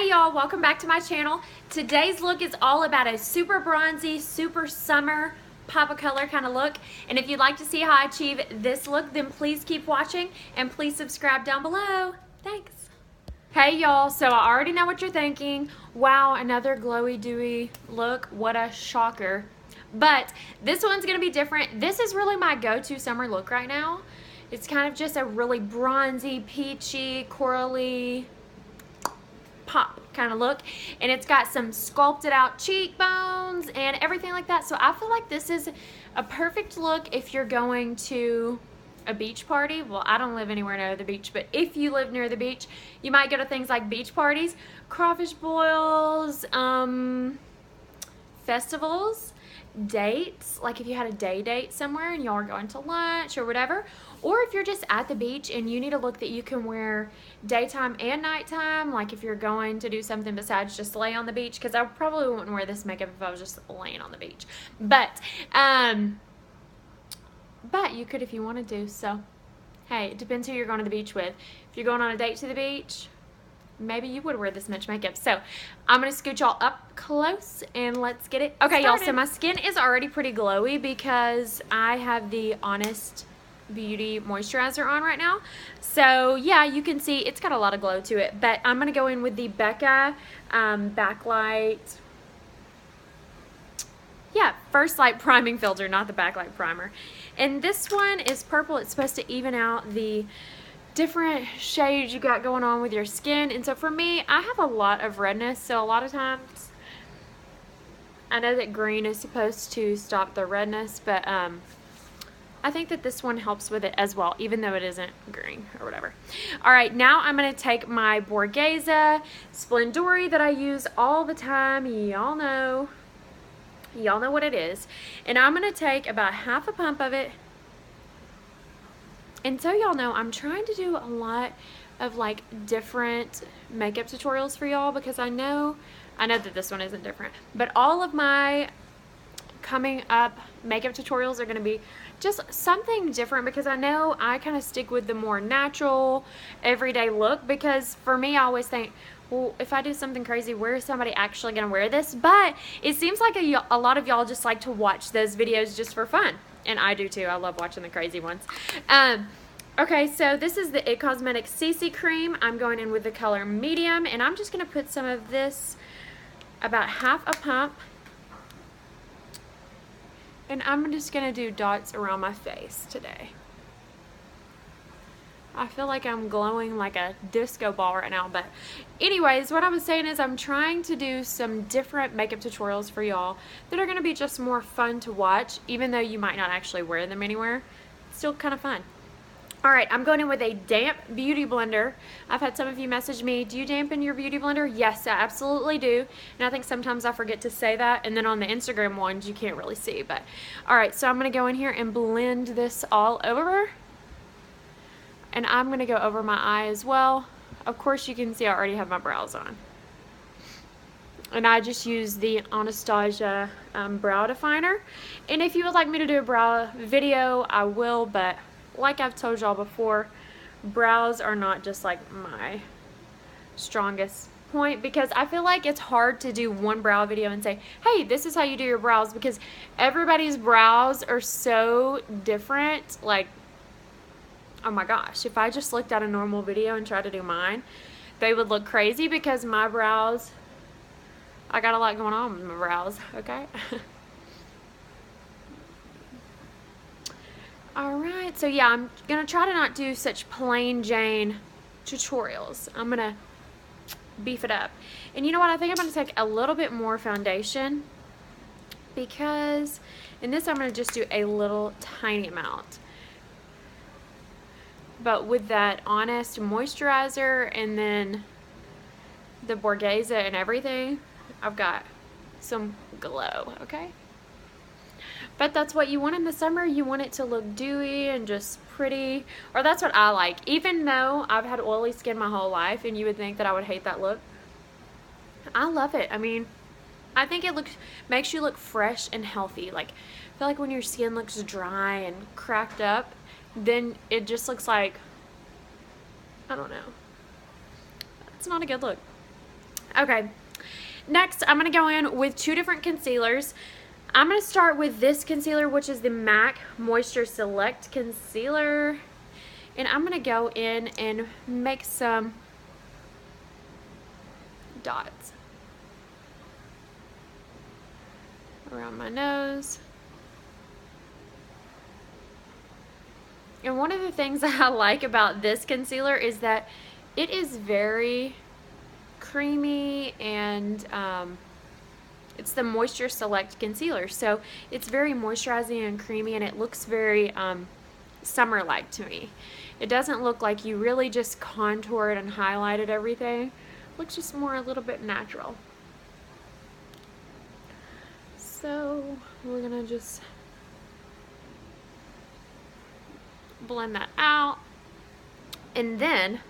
Hey y'all, welcome back to my channel. Today's look is all about a super bronzy, super summer pop of color kind of look. And if you'd like to see how I achieve this look, then please keep watching and please subscribe down below. Thanks. Hey y'all, so I already know what you're thinking. Wow, another glowy dewy look. What a shocker. But this one's gonna be different. This is really my go-to summer look right now. It's kind of just a really bronzy, peachy, corally pop kind of look, and it's got some sculpted out cheekbones and everything like that. So I feel like this is a perfect look if you're going to a beach party. Well, I don't live anywhere near the beach, but if you live near the beach, you might go to things like beach parties, crawfish boils, festivals, dates, like if you had a day date somewhere and y'all are going to lunch or whatever, or if you're just at the beach and you need a look that you can wear daytime and nighttime, like if you're going to do something besides just lay on the beach, because I probably wouldn't wear this makeup if I was just laying on the beach, but you could if you wanted to. So hey, it depends who you're going to the beach with. If you're going on a date to the beach, maybe you would wear this much makeup. So I'm gonna scoot y'all up close and let's get it okay y'all. So my skin is already pretty glowy because I have the Honest Beauty moisturizer on right now. So yeah, you can see it's got a lot of glow to it, but I'm gonna go in with the Becca backlight, first light priming filter, not the backlight primer. And this one is purple. It's supposed to even out the different shades you got going on with your skin. And so for me, I have a lot of redness, so a lot of times I know that green is supposed to stop the redness, but I think that this one helps with it as well, even though it isn't green or whatever. All right, now I'm going to take my Borghese Splendore that I use all the time. Y'all know what it is. And I'm going to take about half a pump of it. And so y'all know I'm trying to do a lot of like different makeup tutorials for y'all, because I know that this one isn't different, but all of my coming up makeup tutorials are going to be just something different, because I know I kind of stick with the more natural everyday look, because for me I always think, well, if I do something crazy, where is somebody actually going to wear this? But it seems like a lot of y'all just like to watch those videos just for fun. And I do too. I love watching the crazy ones. Okay, so this is the It Cosmetics CC Cream. I'm going in with the color medium, and I'm just going to put some of this, about half a pump. And I'm just going to do dots around my face today. I feel like I'm glowing like a disco ball right now. But anyways, what I was saying is I'm trying to do some different makeup tutorials for y'all that are going to be just more fun to watch, even though you might not actually wear them anywhere. It's still kind of fun. All right, I'm going in with a damp beauty blender. I've had some of you message me, do you dampen your beauty blender? Yes, I absolutely do. And I think sometimes I forget to say that. And then on the Instagram ones, you can't really see. But all right, so I'm going to go in here and blend this all over. And I'm going to go over my eye as well. Of course, you can see I already have my brows on. And I just use the Anastasia brow definer. And if you would like me to do a brow video, I will. But like I've told y'all before, brows are not just like my strongest point, because I feel like it's hard to do one brow video and say, hey, this is how you do your brows, because everybody's brows are so different. Like, oh my gosh, if I just looked at a normal video and tried to do mine, they would look crazy, because my brows, I got a lot going on with my brows, okay? Alright, so yeah, I'm going to try to not do such plain Jane tutorials. I'm going to beef it up. And you know what, I think I'm going to take a little bit more foundation, because in this I'm going to just do a little tiny amount. But with that Honest moisturizer and then the Borghese and everything, I've got some glow, okay? But that's what you want in the summer. You want it to look dewy and just pretty, or that's what I like. Even though I've had oily skin my whole life and you would think that I would hate that look, I love it. I mean, I think it makes you look fresh and healthy. Like, I feel like when your skin looks dry and cracked up, then it just looks like, I don't know. It's not a good look. Okay, next I'm going to go in with two different concealers. I'm going to start with this concealer, which is the MAC Moisture Select Concealer. And I'm going to go in and make some dots around my nose. And one of the things that I like about this concealer is that it is very creamy, and it's the Moisture Select Concealer. So it's very moisturizing and creamy, and it looks very summer-like to me. It doesn't look like you really just contoured and highlighted everything. It looks just more a little bit natural. So we're gonna just blend that out. And then,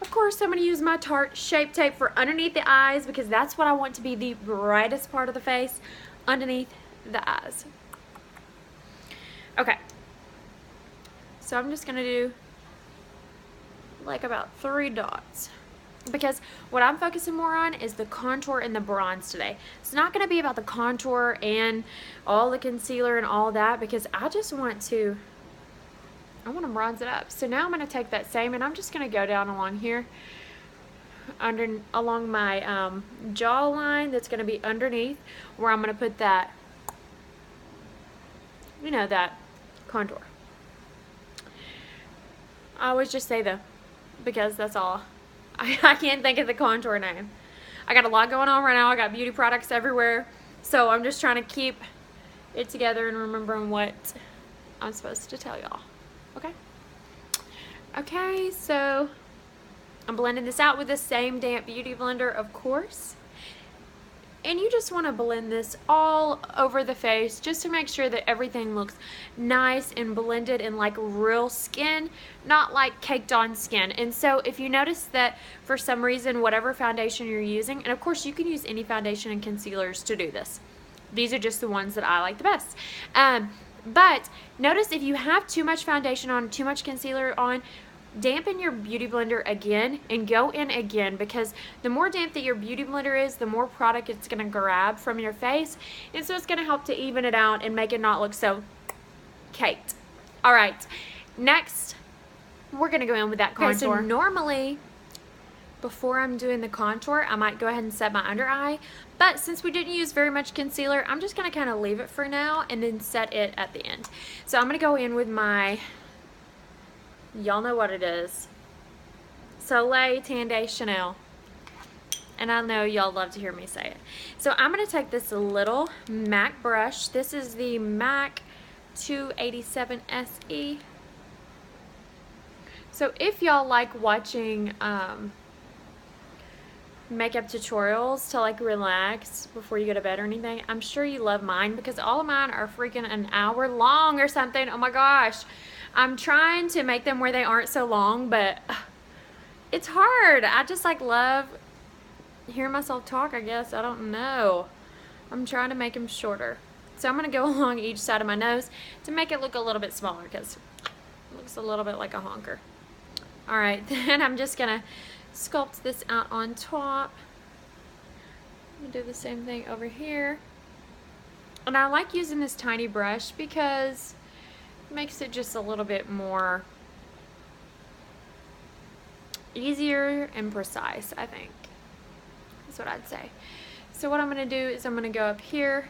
of course, I'm gonna use my Tarte Shape Tape for underneath the eyes, because that's what I want to be the brightest part of the face, underneath the eyes. Okay. So I'm just gonna do like about 3 dots, because what I'm focusing more on is the contour and the bronze today. It's not gonna be about the contour and all the concealer and all that, because I just want to, I want to bronze it up. So now I'm gonna take that same, and I'm just gonna go down along here, along my jawline that's gonna be underneath, where I'm gonna put that, you know, that contour. I always just say the, because that's all. I can't think of the contour name. I got a lot going on right now. I got beauty products everywhere. So I'm just trying to keep it together and remembering what I'm supposed to tell y'all. Okay? Okay, so I'm blending this out with the same damp beauty blender, of course. And you just want to blend this all over the face just to make sure that everything looks nice and blended in like real skin, not like caked on skin. And so if you notice that for some reason, whatever foundation you're using, and of course you can use any foundation and concealers to do this. These are just the ones that I like the best. But notice if you have too much foundation on, too much concealer on, dampen your beauty blender again and go in again, because the more damp that your beauty blender is, the more product it's going to grab from your face, and so it's going to help to even it out and make it not look so caked. Alright, next we're going to go in with that contour. Okay, so normally before I'm doing the contour, I might go ahead and set my under eye, but since we didn't use very much concealer, I'm just going to kind of leave it for now and then set it at the end. So I'm going to go in with my, y'all know what it is, Soleil Tande Chanel. And I know y'all love to hear me say it. So I'm going to take this little MAC brush. This is the MAC 287 SE. So if y'all like watching makeup tutorials to like relax before you go to bed or anything, I'm sure you love mine, because all of mine are freaking an hour long or something. Oh my gosh. I'm trying to make them where they aren't so long, but it's hard. I just like love hearing myself talk, I guess. I don't know. I'm trying to make them shorter. So I'm going to go along each side of my nose to make it look a little bit smaller, because it looks a little bit like a honker. Alright, then I'm just going to sculpt this out on top. I'm going to do the same thing over here. And I like using this tiny brush because makes it just a little bit more easier and precise, I think. That's what I'd say. So what I'm going to do is I'm going to go up here.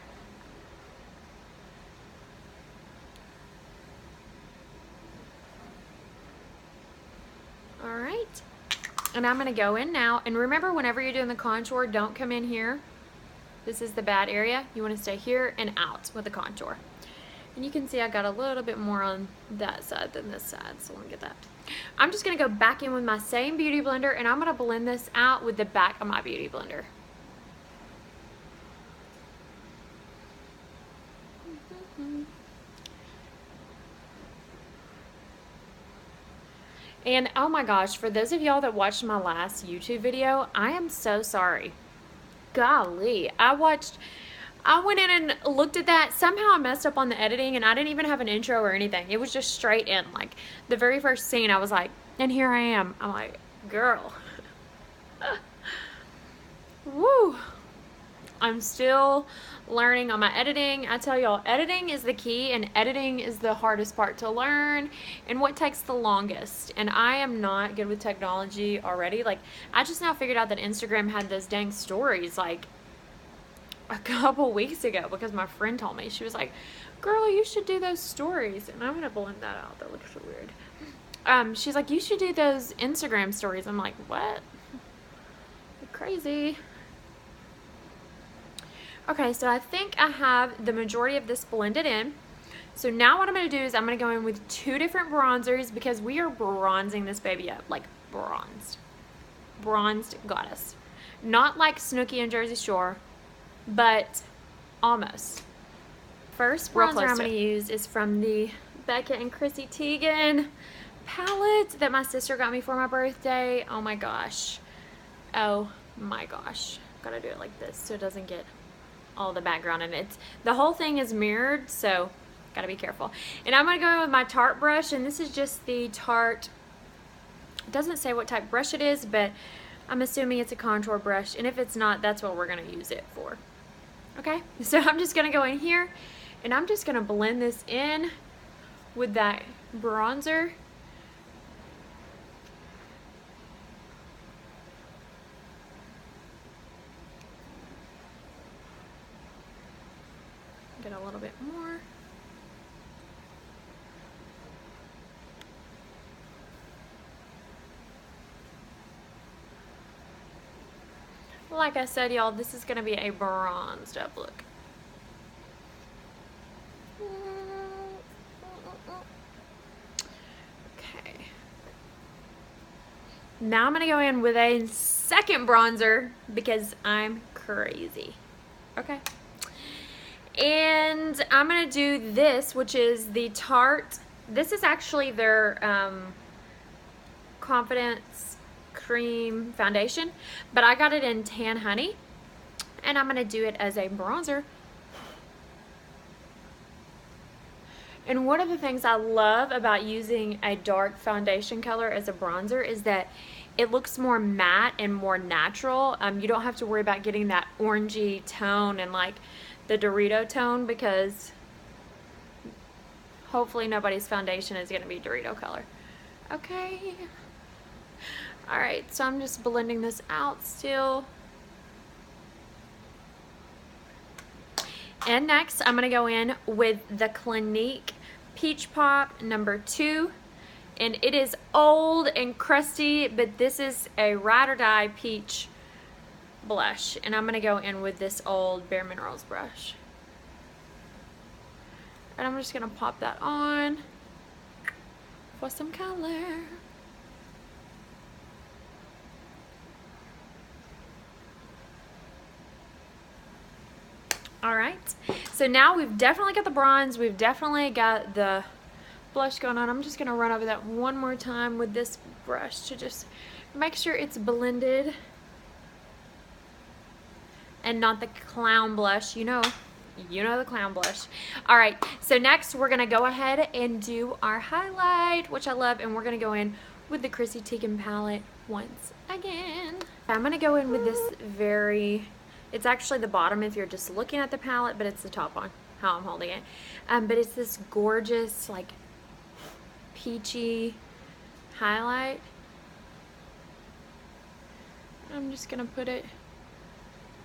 Alright. And I'm going to go in now. And remember, whenever you're doing the contour, don't come in here. This is the bad area. You want to stay here and out with the contour. And you can see I got a little bit more on that side than this side, so let me get that. I'm just going to go back in with my same beauty blender, and I'm going to blend this out with the back of my beauty blender. And oh my gosh, for those of y'all that watched my last YouTube video, I am so sorry. Golly, I went in and looked at that. Somehow I messed up on the editing, and I didn't even have an intro or anything. It was just straight in. Like, the very first scene, I was like, and here I am. I'm like, girl. Woo! I'm still learning on my editing. I tell y'all, editing is the key, and editing is the hardest part to learn and what takes the longest. And I am not good with technology already. Like, I just now figured out that Instagram had those dang stories like a couple weeks ago because my friend told me. She was like, girl, you should do those stories. And I'm going to blend that out. That looks so weird. She's like, you should do those Instagram stories. I'm like, what? You're crazy. Okay, so I think I have the majority of this blended in. So now what I'm going to do is I'm going to go in with 2 different bronzers because we are bronzing this baby up. Like bronzed. Bronzed goddess. Not like Snooki and Jersey Shore, but almost. First bronzer I'm going to use is from the Becca and Chrissy Teigen palette that my sister got me for my birthday. Oh my gosh. Oh my gosh. Gotta do it like this so it doesn't get all the background, and the whole thing is mirrored, so gotta be careful. And I'm gonna go in with my Tarte brush, and this is just the Tarte, it doesn't say what type brush it is, but I'm assuming it's a contour brush, and if it's not, that's what we're gonna use it for. Okay, so I'm just gonna go in here and I'm just gonna blend this in with that bronzer. Get a little bit more. Like I said, y'all, this is going to be a bronzed up look. Okay. Now I'm going to go in with a second bronzer because I'm crazy. Okay. And I'm going to do this, which is the Tarte. This is actually their Confidence Cream Foundation, but I got it in Tan Honey, and I'm going to do it as a bronzer. And one of the things I love about using a dark foundation color as a bronzer is that it looks more matte and more natural. You don't have to worry about getting that orangey tone and like the Dorito tone, because hopefully nobody's foundation is going to be Dorito color. Okay. Alright, so I'm just blending this out still. And next, I'm going to go in with the Clinique Peach Pop number 2. And it is old and crusty, but this is a ride or die peach blush. And I'm going to go in with this old Bare Minerals brush. And I'm just going to pop that on for some color. Alright, so now we've definitely got the bronze, we've definitely got the blush going on. I'm just going to run over that one more time with this brush to just make sure it's blended and not the clown blush, you know the clown blush. Alright, so next we're going to go ahead and do our highlight, which I love, and we're going to go in with the Chrissy Teigen palette once again. I'm going to go in with this it's actually the bottom if you're just looking at the palette, but it's the top on how I'm holding it. But it's this gorgeous, like, peachy highlight. I'm just going to put it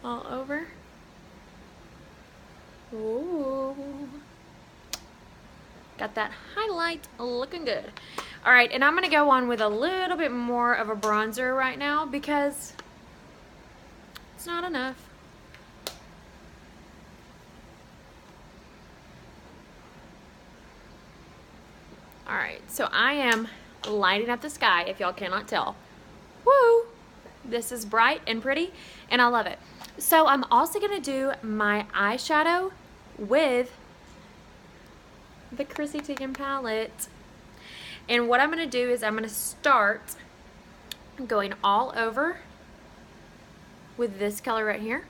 all over. Ooh. Got that highlight looking good. Alright, and I'm going to go on with a little bit more of a bronzer right now because it's not enough. Alright, so I am lighting up the sky, if y'all cannot tell. Woo! This is bright and pretty, and I love it. So I'm also going to do my eyeshadow with the Chrissy Teigen palette. And what I'm going to do is I'm going to start going all over with this color right here.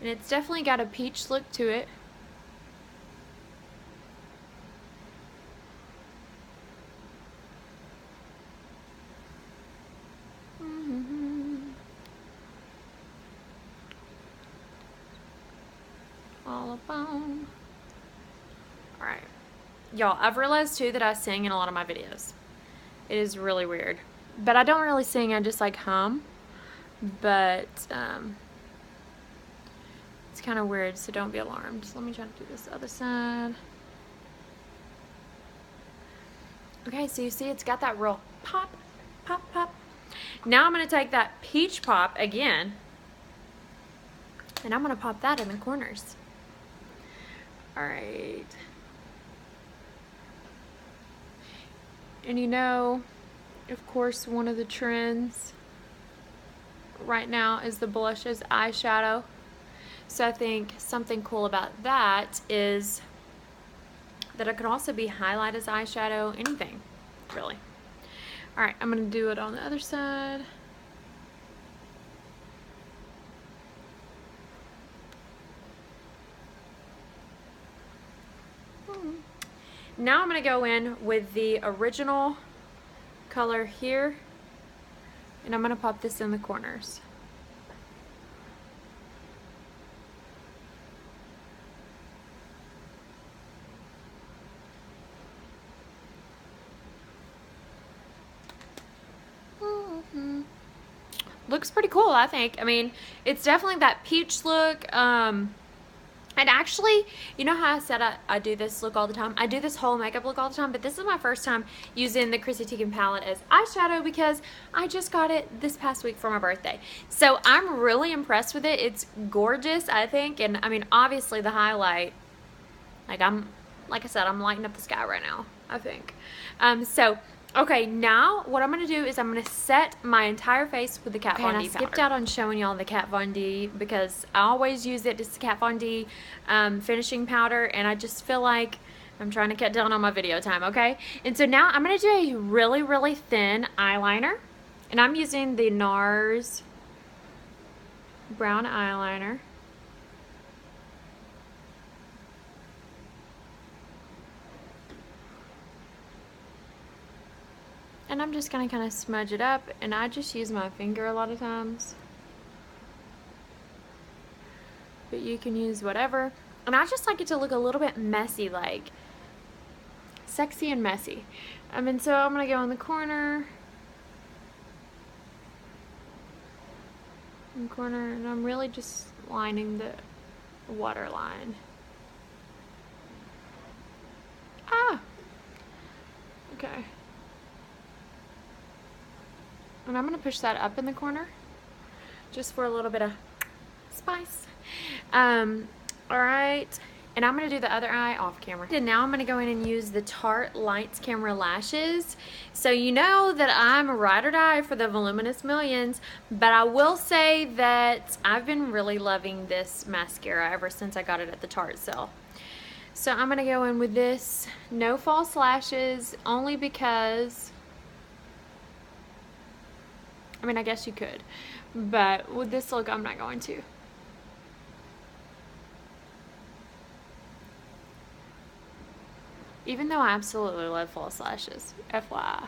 And it's definitely got a peach look to it. phone. Alright. Y'all, I've realized too that I sing in a lot of my videos. It is really weird. But I don't really sing, I just like hum. But, it's kind of weird, so don't be alarmed. So let me try to do this other side. Okay, so you see it's got that real pop, pop, pop. Now I'm going to take that peach pop again, and I'm going to pop that in the corners. Alright. And you know, of course, one of the trends right now is the blushes eyeshadow. So I think something cool about that is that it could also be highlight as eyeshadow, anything, really. Alright, I'm going to do it on the other side. Now I'm going to go in with the original color here, and I'm going to pop this in the corners. Looks pretty cool, I think. I mean, it's definitely that peach look. And actually, you know how I said I do this look all the time? I do this whole makeup look all the time, but this is my first time using the Chrissy Teigen palette as eyeshadow because I just got it this past week for my birthday. So I'm really impressed with it. It's gorgeous, I think. And I mean, obviously the highlight, like I said, I'm lighting up the sky right now, I think. Okay, now what I'm going to do is I'm going to set my entire face with the Kat Von D powder. I skipped out on showing y'all the Kat Von D because I always use it. It's the Kat Von D finishing powder, and I just feel like I'm trying to cut down on my video time, okay? And so now I'm going to do a really, really thin eyeliner, and I'm using the NARS brown eyeliner. And I'm just going to kind of smudge it up, and I just use my finger a lot of times. But you can use whatever. And I just like it to look a little bit messy, like sexy and messy. And so I'm going to go in the corner. And I'm really just lining the waterline. Ah! Okay. And I'm going to push that up in the corner just for a little bit of spice. Alright, and I'm going to do the other eye off camera. And now I'm going to go in and use the Tarte Lights Camera Lashes. So you know that I'm a ride or die for the Voluminous Millions, but I will say that I've been really loving this mascara ever since I got it at the Tarte sale. So I'm going to go in with this, no false lashes, only because... I mean, I guess you could, but with this look, I'm not going to. Even though I absolutely love false lashes, FYI.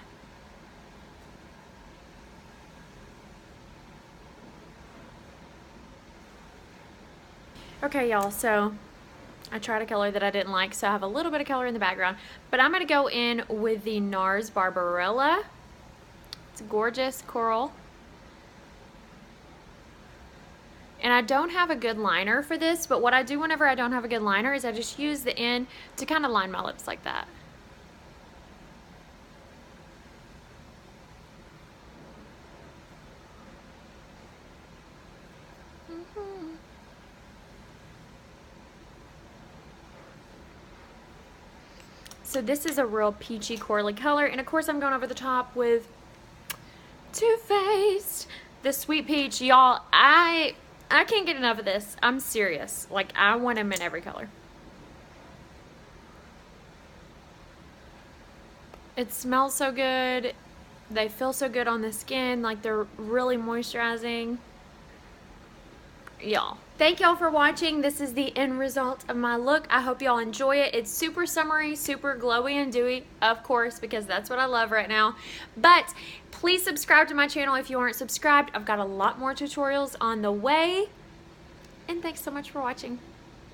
Okay, y'all, so I tried a color that I didn't like, so I have a little bit of color in the background, but I'm going to go in with the NARS Barbarella. It's gorgeous coral. And I don't have a good liner for this, but what I do whenever I don't have a good liner is I just use the end to kind of line my lips like that. So this is a real peachy corally color, and of course I'm going over the top with Too Faced, the Sweet Peach. Y'all, I can't get enough of this. I'm serious. Like, I want them in every color. It smells so good. They feel so good on the skin. Like, they're really moisturizing. Y'all, thank y'all for watching. This is the end result of my look. I hope y'all enjoy it. It's super summery, super glowy and dewy, of course, because that's what I love right now. But please subscribe to my channel if you aren't subscribed. I've got a lot more tutorials on the way. And thanks so much for watching.